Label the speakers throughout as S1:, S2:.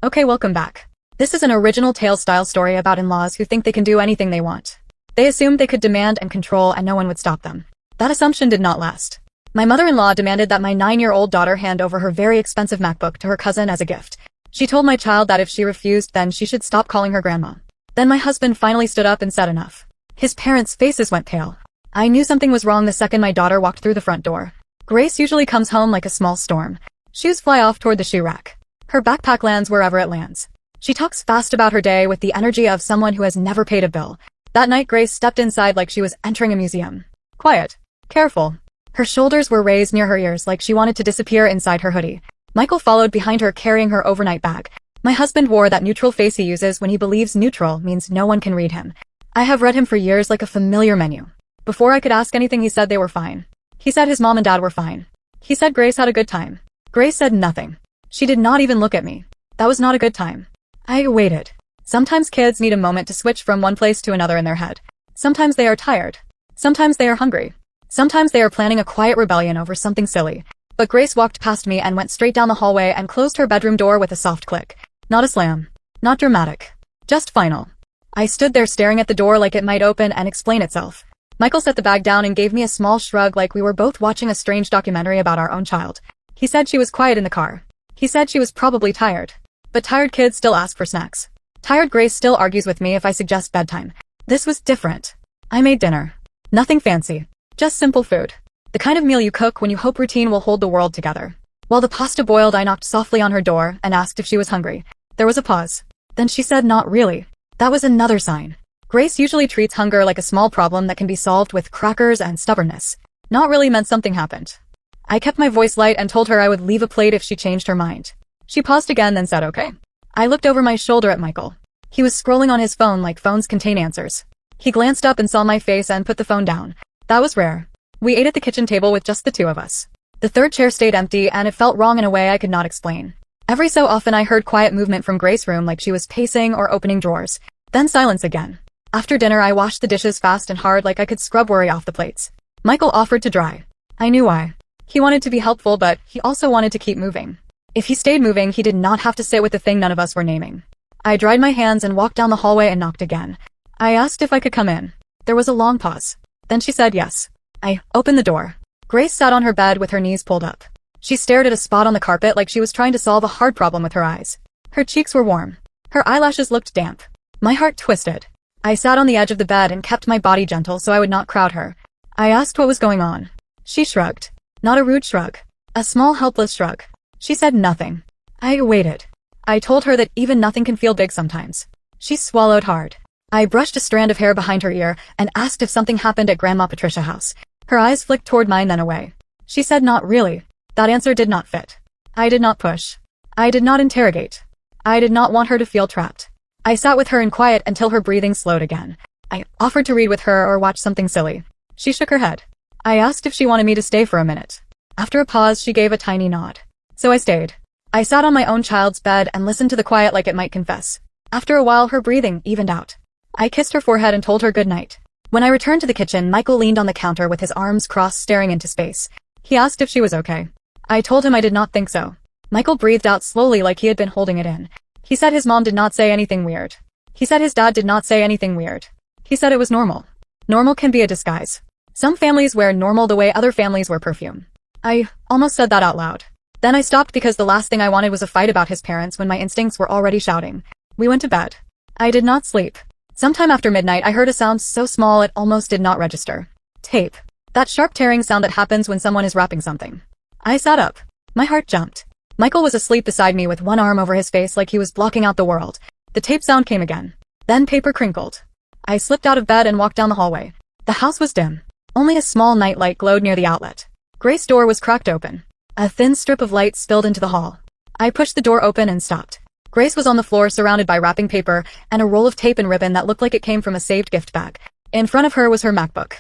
S1: Okay, welcome back. This is an original tale-style story about in-laws who think they can do anything they want. They assumed they could demand and control and no one would stop them. That assumption did not last. My mother-in-law demanded that my 9-year-old daughter hand over her very expensive MacBook to her cousin as a gift. She told my child that if she refused, then she should stop calling her grandma. Then my husband finally stood up and said enough. His parents' faces went pale. I knew something was wrong the second my daughter walked through the front door. Grace usually comes home like a small storm. Shoes fly off toward the shoe rack. Her backpack lands wherever it lands. She talks fast about her day with the energy of someone who has never paid a bill. That night Grace stepped inside like she was entering a museum. Quiet. Careful. Her shoulders were raised near her ears like she wanted to disappear inside her hoodie. Michael followed behind her carrying her overnight bag. My husband wore that neutral face he uses when he believes neutral means no one can read him. I have read him for years like a familiar menu. Before I could ask anything he said they were fine. He said his mom and dad were fine. He said Grace had a good time. Grace said nothing. She did not even look at me. That was not a good time. I waited. Sometimes kids need a moment to switch from one place to another in their head. Sometimes they are tired. Sometimes they are hungry. Sometimes they are planning a quiet rebellion over something silly. But Grace walked past me and went straight down the hallway and closed her bedroom door with a soft click. Not a slam. Not dramatic. Just final. I stood there staring at the door like it might open and explain itself. Michael set the bag down and gave me a small shrug like we were both watching a strange documentary about our own child. He said she was quiet in the car. He said she was probably tired. But tired kids still ask for snacks. Tired Grace still argues with me if I suggest bedtime. This was different. I made dinner. Nothing fancy. Just simple food. The kind of meal you cook when you hope routine will hold the world together. While the pasta boiled, I knocked softly on her door and asked if she was hungry. There was a pause. Then she said not really. That was another sign. Grace usually treats hunger like a small problem that can be solved with crackers and stubbornness. Not really meant something happened. I kept my voice light and told her I would leave a plate if she changed her mind. She paused again then said okay. I looked over my shoulder at Michael. He was scrolling on his phone like phones contain answers. He glanced up and saw my face and put the phone down. That was rare. We ate at the kitchen table with just the two of us. The third chair stayed empty and it felt wrong in a way I could not explain. Every so often I heard quiet movement from Grace's room like she was pacing or opening drawers. Then silence again. After dinner I washed the dishes fast and hard like I could scrub worry off the plates. Michael offered to dry. I knew why. He wanted to be helpful but he also wanted to keep moving. If he stayed moving he did not have to sit with the thing none of us were naming. I dried my hands and walked down the hallway and knocked again. I asked if I could come in. There was a long pause. Then she said yes. I opened the door. Grace sat on her bed with her knees pulled up. She stared at a spot on the carpet like she was trying to solve a hard problem with her eyes. Her cheeks were warm. Her eyelashes looked damp. My heart twisted. I sat on the edge of the bed and kept my body gentle so I would not crowd her. I asked what was going on. She shrugged. Not a rude shrug. A small helpless shrug. She said nothing. I waited. I told her that even nothing can feel big sometimes. She swallowed hard. I brushed a strand of hair behind her ear and asked if something happened at Grandma Patricia's house. Her eyes flicked toward mine then away. She said not really. That answer did not fit. I did not push. I did not interrogate. I did not want her to feel trapped. I sat with her in quiet until her breathing slowed again. I offered to read with her or watch something silly. She shook her head. I asked if she wanted me to stay for a minute. After a pause, she gave a tiny nod. So I stayed. I sat on my own child's bed and listened to the quiet like it might confess. After a while, her breathing evened out. I kissed her forehead and told her good night. When I returned to the kitchen, Michael leaned on the counter with his arms crossed staring into space. He asked if she was okay. I told him I did not think so. Michael breathed out slowly like he had been holding it in. He said his mom did not say anything weird. He said his dad did not say anything weird. He said it was normal. Normal can be a disguise. Some families wear normal the way other families wear perfume. I almost said that out loud. Then I stopped because the last thing I wanted was a fight about his parents when my instincts were already shouting. We went to bed. I did not sleep. Sometime after midnight I heard a sound so small it almost did not register. Tape. That sharp tearing sound that happens when someone is wrapping something. I sat up. My heart jumped. Michael was asleep beside me with one arm over his face like he was blocking out the world. The tape sound came again. Then paper crinkled. I slipped out of bed and walked down the hallway. The house was dim. Only a small night light glowed near the outlet. Grace's door was cracked open. A thin strip of light spilled into the hall. I pushed the door open and stopped. Grace was on the floor surrounded by wrapping paper and a roll of tape and ribbon that looked like it came from a saved gift bag. In front of her was her MacBook.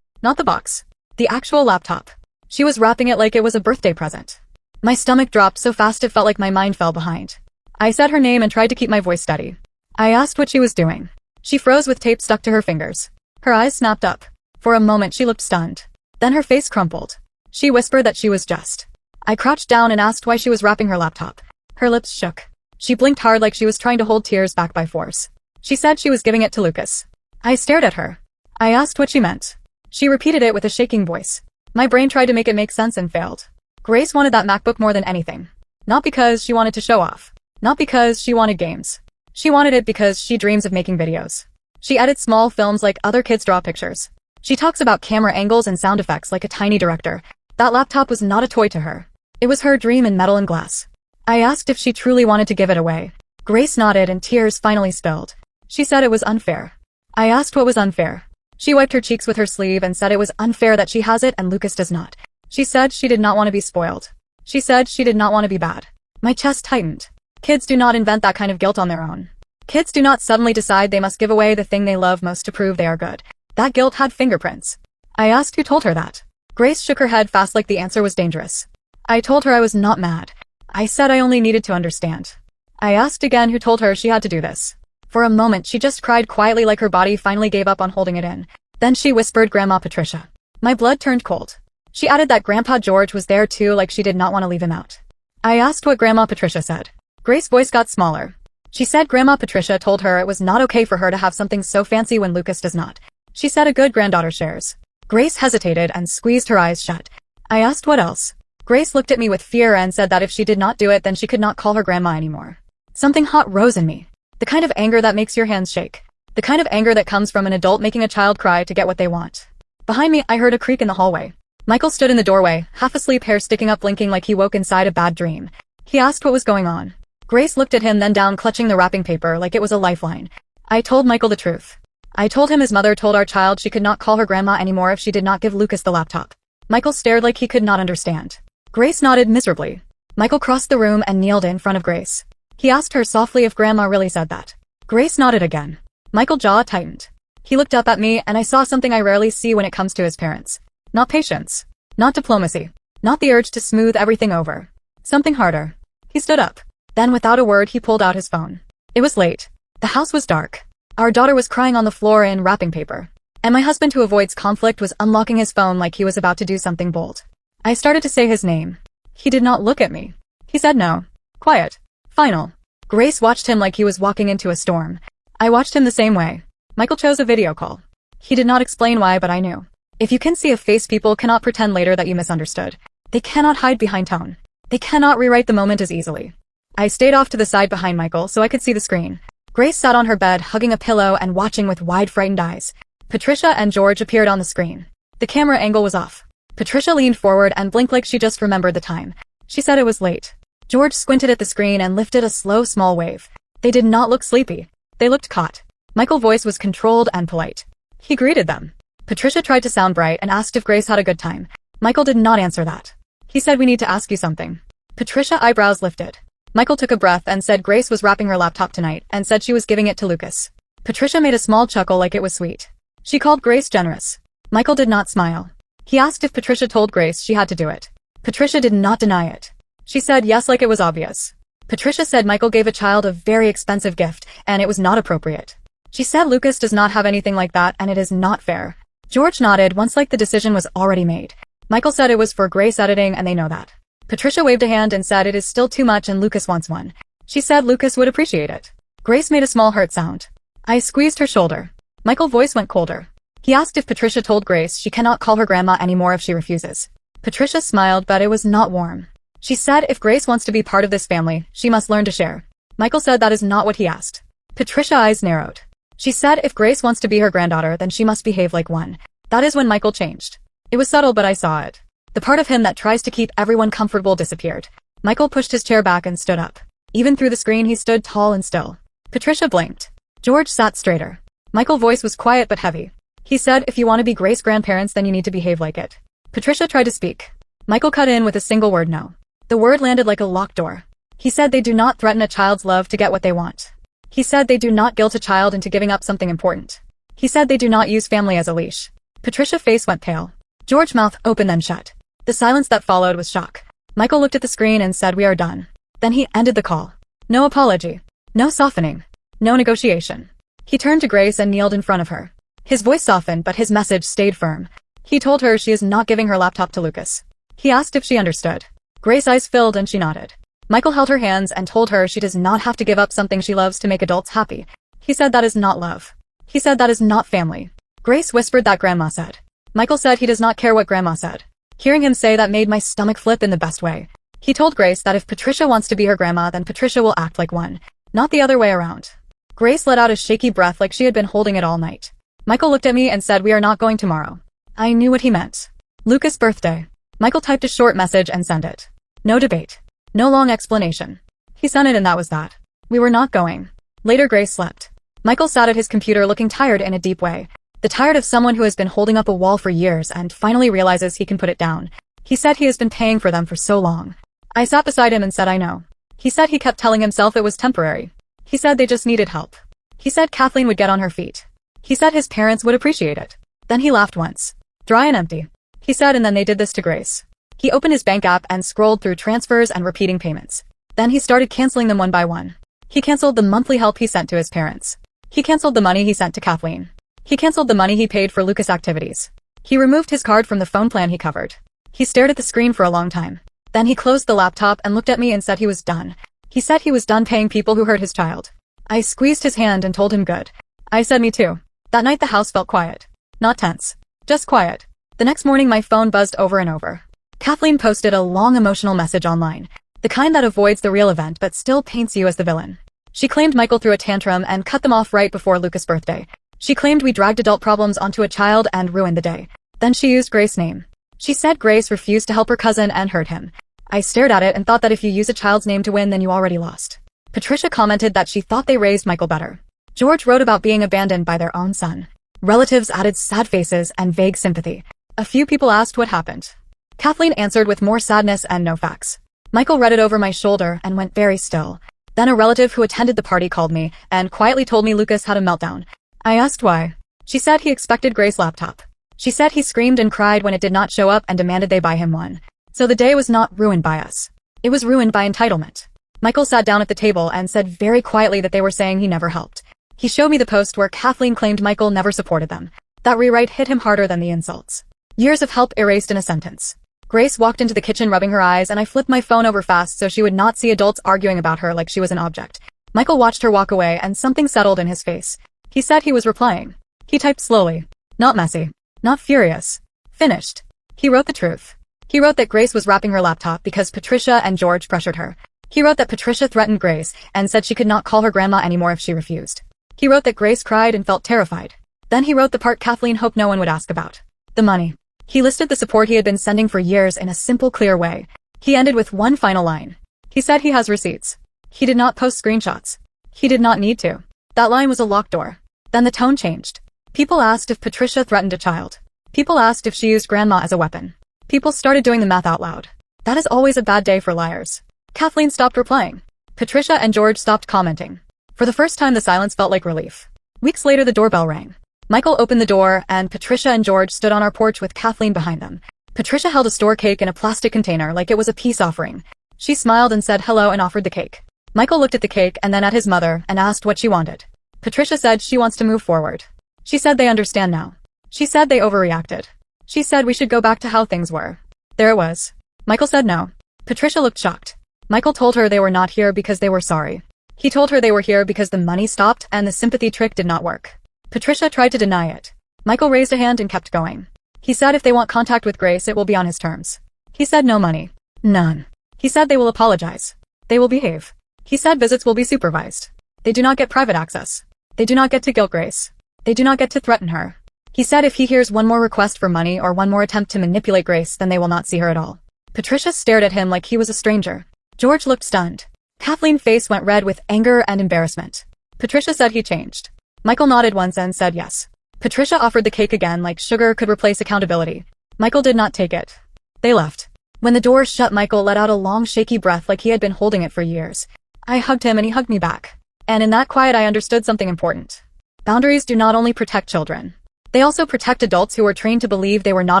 S1: Not the box. The actual laptop. She was wrapping it like it was a birthday present. My stomach dropped so fast it felt like my mind fell behind. I said her name and tried to keep my voice steady. I asked what she was doing. She froze with tape stuck to her fingers. Her eyes snapped up. For a moment she looked stunned. Then her face crumpled. She whispered that she was just. I crouched down and asked why she was wrapping her laptop. Her lips shook. She blinked hard like she was trying to hold tears back by force. She said she was giving it to Lucas. I stared at her. I asked what she meant. She repeated it with a shaking voice. My brain tried to make it make sense and failed. Grace wanted that MacBook more than anything. Not because she wanted to show off. Not because she wanted games. She wanted it because she dreams of making videos. She edits small films like other kids draw pictures. She talks about camera angles and sound effects like a tiny director. That laptop was not a toy to her. It was her dream in metal and glass. I asked if she truly wanted to give it away. Grace nodded and tears finally spilled. She said it was unfair. I asked what was unfair. She wiped her cheeks with her sleeve and said it was unfair that she has it and Lucas does not. She said she did not want to be spoiled. She said she did not want to be bad. My chest tightened. Kids do not invent that kind of guilt on their own. Kids do not suddenly decide they must give away the thing they love most to prove they are good. That guilt had fingerprints. I asked who told her that. Grace shook her head fast like the answer was dangerous. I told her I was not mad. I said I only needed to understand. I asked again who told her she had to do this. For a moment she just cried quietly like her body finally gave up on holding it in. Then she whispered Grandma Patricia. My blood turned cold. She added that Grandpa George was there too like she did not want to leave him out. I asked what Grandma Patricia said. Grace's voice got smaller. She said Grandma Patricia told her it was not okay for her to have something so fancy when Lucas does not. She said a good granddaughter shares. Grace hesitated and squeezed her eyes shut. I asked what else. Grace looked at me with fear and said that if she did not do it then she could not call her grandma anymore. Something hot rose in me. The kind of anger that makes your hands shake. The kind of anger that comes from an adult making a child cry to get what they want. Behind me I heard a creak in the hallway. Michael stood in the doorway, half asleep, hair sticking up, blinking like he woke inside a bad dream. He asked what was going on. Grace looked at him then down, clutching the wrapping paper like it was a lifeline. I told Michael the truth. I told him his mother told our child she could not call her grandma anymore if she did not give Lucas the laptop. Michael stared like he could not understand. Grace nodded miserably. Michael crossed the room and kneeled in front of Grace. He asked her softly if Grandma really said that. Grace nodded again. Michael's jaw tightened. He looked up at me and I saw something I rarely see when it comes to his parents. Not patience. Not diplomacy. Not the urge to smooth everything over. Something harder. He stood up. Then without a word he pulled out his phone. It was late. The house was dark. Our daughter was crying on the floor in wrapping paper. And my husband, who avoids conflict, was unlocking his phone like he was about to do something bold. I started to say his name. He did not look at me. He said no. Quiet. Final. Grace watched him like he was walking into a storm. I watched him the same way. Michael chose a video call. He did not explain why, but I knew. If you can see a face, people cannot pretend later that you misunderstood. They cannot hide behind tone. They cannot rewrite the moment as easily. I stayed off to the side behind Michael so I could see the screen. Grace sat on her bed, hugging a pillow and watching with wide, frightened eyes. Patricia and George appeared on the screen. The camera angle was off. Patricia leaned forward and blinked like she just remembered the time. She said it was late. George squinted at the screen and lifted a slow, small wave. They did not look sleepy. They looked caught. Michael's voice was controlled and polite. He greeted them. Patricia tried to sound bright and asked if Grace had a good time. Michael did not answer that. He said, we need to ask you something. Patricia's eyebrows lifted. Michael took a breath and said Grace was wrapping her laptop tonight and said she was giving it to Lucas. Patricia made a small chuckle like it was sweet. She called Grace generous. Michael did not smile. He asked if Patricia told Grace she had to do it. Patricia did not deny it. She said yes like it was obvious. Patricia said Michael gave a child a very expensive gift and it was not appropriate. She said Lucas does not have anything like that and it is not fair. George nodded once like the decision was already made. Michael said it was for Grace editing and they know that. Patricia waved a hand and said it is still too much and Lucas wants one. She said Lucas would appreciate it. Grace made a small hurt sound. I squeezed her shoulder. Michael's voice went colder. He asked if Patricia told Grace she cannot call her grandma anymore if she refuses. Patricia smiled, but it was not warm. She said if Grace wants to be part of this family, she must learn to share. Michael said that is not what he asked. Patricia's eyes narrowed. She said if Grace wants to be her granddaughter then she must behave like one. That is when Michael changed. It was subtle but I saw it. The part of him that tries to keep everyone comfortable disappeared. Michael pushed his chair back and stood up. Even through the screen he stood tall and still. Patricia blinked. George sat straighter. Michael's voice was quiet but heavy. He said if you want to be Grace's grandparents then you need to behave like it. Patricia tried to speak. Michael cut in with a single word, no. The word landed like a locked door. He said they do not threaten a child's love to get what they want. He said they do not guilt a child into giving up something important. He said they do not use family as a leash. Patricia's face went pale. George's mouth opened then shut. The silence that followed was shock. Michael looked at the screen and said we are done. Then he ended the call. No apology. No softening. No negotiation. He turned to Grace and kneeled in front of her. His voice softened but his message stayed firm. He told her she is not giving her laptop to Lucas. He asked if she understood. Grace's eyes filled and she nodded. Michael held her hands and told her she does not have to give up something she loves to make adults happy. He said that is not love. He said that is not family. Grace whispered that Grandma said. Michael said he does not care what Grandma said. Hearing him say that made my stomach flip in the best way. He told Grace that if Patricia wants to be her grandma, then Patricia will act like one, not the other way around. Grace let out a shaky breath like she had been holding it all night. Michael looked at me and said, "We are not going tomorrow." I knew what he meant. Lucas' birthday. Michael typed a short message and sent it. No debate. No long explanation. He sent it and that was that. We were not going. Later Grace slept. Michael sat at his computer looking tired in a deep way. The tired of someone who has been holding up a wall for years and finally realizes he can put it down. He said he has been paying for them for so long. I sat beside him and said I know. He said he kept telling himself it was temporary. He said they just needed help. He said Kathleen would get on her feet. He said his parents would appreciate it. Then he laughed once. Dry and empty. He said and then they did this to Grace. He opened his bank app and scrolled through transfers and repeating payments. Then he started canceling them one by one. He canceled the monthly help he sent to his parents. He canceled the money he sent to Kathleen. He canceled the money he paid for Lucas' activities. He removed his card from the phone plan he covered. He stared at the screen for a long time. Then he closed the laptop and looked at me and said he was done. He said he was done paying people who hurt his child. I squeezed his hand and told him good. I said me too. That night the house felt quiet. Not tense. Just quiet. The next morning my phone buzzed over and over. Kathleen posted a long emotional message online. The kind that avoids the real event but still paints you as the villain. She claimed Michael threw a tantrum and cut them off right before Lucas' birthday. She claimed we dragged adult problems onto a child and ruined the day. Then she used Grace's name. She said Grace refused to help her cousin and hurt him. I stared at it and thought that if you use a child's name to win then you already lost. Patricia commented that she thought they raised Michael better. George wrote about being abandoned by their own son. Relatives added sad faces and vague sympathy. A few people asked what happened. Kathleen answered with more sadness and no facts. Michael read it over my shoulder and went very still. Then a relative who attended the party called me and quietly told me Lucas had a meltdown. I asked why. She said he expected Grace's laptop. She said he screamed and cried when it did not show up and demanded they buy him one. So the day was not ruined by us. It was ruined by entitlement. Michael sat down at the table and said very quietly that they were saying he never helped. He showed me the post where Kathleen claimed Michael never supported them. That rewrite hit him harder than the insults. Years of help erased in a sentence. Grace walked into the kitchen rubbing her eyes and I flipped my phone over fast so she would not see adults arguing about her like she was an object. Michael watched her walk away and something settled in his face. He said he was replying. He typed slowly. Not messy. Not furious. Finished. He wrote the truth. He wrote that Grace was wrapping her laptop because Patricia and George pressured her. He wrote that Patricia threatened Grace and said she could not call her grandma anymore if she refused. He wrote that Grace cried and felt terrified. Then he wrote the part Kathleen hoped no one would ask about. The money. He listed the support he had been sending for years in a simple, clear way. He ended with one final line. He said he has receipts. He did not post screenshots. He did not need to. That line was a locked door. Then the tone changed. People asked if Patricia threatened a child. People asked if she used grandma as a weapon. People started doing the math out loud. That is always a bad day for liars. Kathleen stopped replying. Patricia and George stopped commenting. For the first time the silence felt like relief. Weeks later the doorbell rang. Michael opened the door and Patricia and George stood on our porch with Kathleen behind them. Patricia held a store cake in a plastic container like it was a peace offering. She smiled and said hello and offered the cake. Michael looked at the cake and then at his mother and asked what she wanted. Patricia said she wants to move forward. She said they understand now. She said they overreacted. She said we should go back to how things were. There it was. Michael said no. Patricia looked shocked. Michael told her they were not here because they were sorry. He told her they were here because the money stopped and the sympathy trick did not work. Patricia tried to deny it. Michael raised a hand and kept going. He said if they want contact with Grace it will be on his terms. He said no money. None. He said they will apologize. They will behave. He said visits will be supervised. They do not get private access. They do not get to guilt Grace. They do not get to threaten her. He said if he hears one more request for money or one more attempt to manipulate Grace then they will not see her at all. Patricia stared at him like he was a stranger. George looked stunned. Kathleen's face went red with anger and embarrassment. Patricia said he changed. Michael nodded once and said yes. Patricia offered the cake again like sugar could replace accountability. Michael did not take it. They left. When the door shut Michael let out a long shaky breath like he had been holding it for years. I hugged him and he hugged me back. And in that quiet I understood something important. Boundaries do not only protect children. They also protect adults who were trained to believe they were not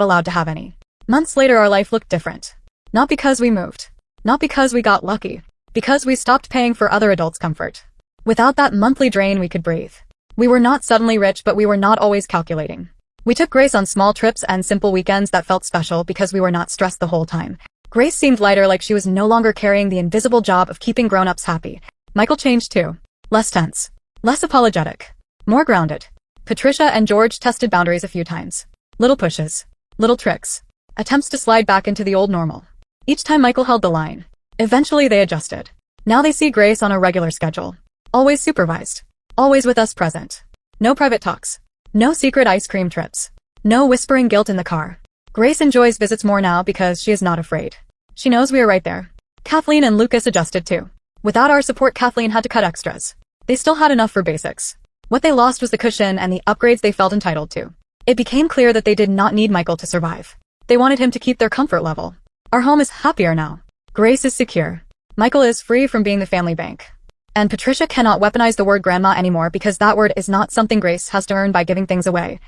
S1: allowed to have any. Months later our life looked different. Not because we moved. Not because we got lucky. Because we stopped paying for other adults' comfort. Without that monthly drain we could breathe. We were not suddenly rich but we were not always calculating. We took Grace on small trips and simple weekends that felt special because we were not stressed the whole time. Grace seemed lighter, like she was no longer carrying the invisible job of keeping grown-ups happy. Michael changed too. Less tense. Less apologetic. More grounded. Patricia and George tested boundaries a few times. Little pushes. Little tricks. Attempts to slide back into the old normal. Each time Michael held the line. Eventually they adjusted. Now they see Grace on a regular schedule. Always supervised. Always with us present. No private talks. No secret ice cream trips. No whispering guilt in the car. Grace enjoys visits more now because she is not afraid. She knows we are right there. Kathleen and Lucas adjusted too. Without our support, Kathleen had to cut extras. They still had enough for basics. What they lost was the cushion and the upgrades they felt entitled to. It became clear that they did not need Michael to survive. They wanted him to keep their comfort level. Our home is happier now. Grace is secure. Michael is free from being the family bank. And Patricia cannot weaponize the word grandma anymore because that word is not something Grace has to earn by giving things away.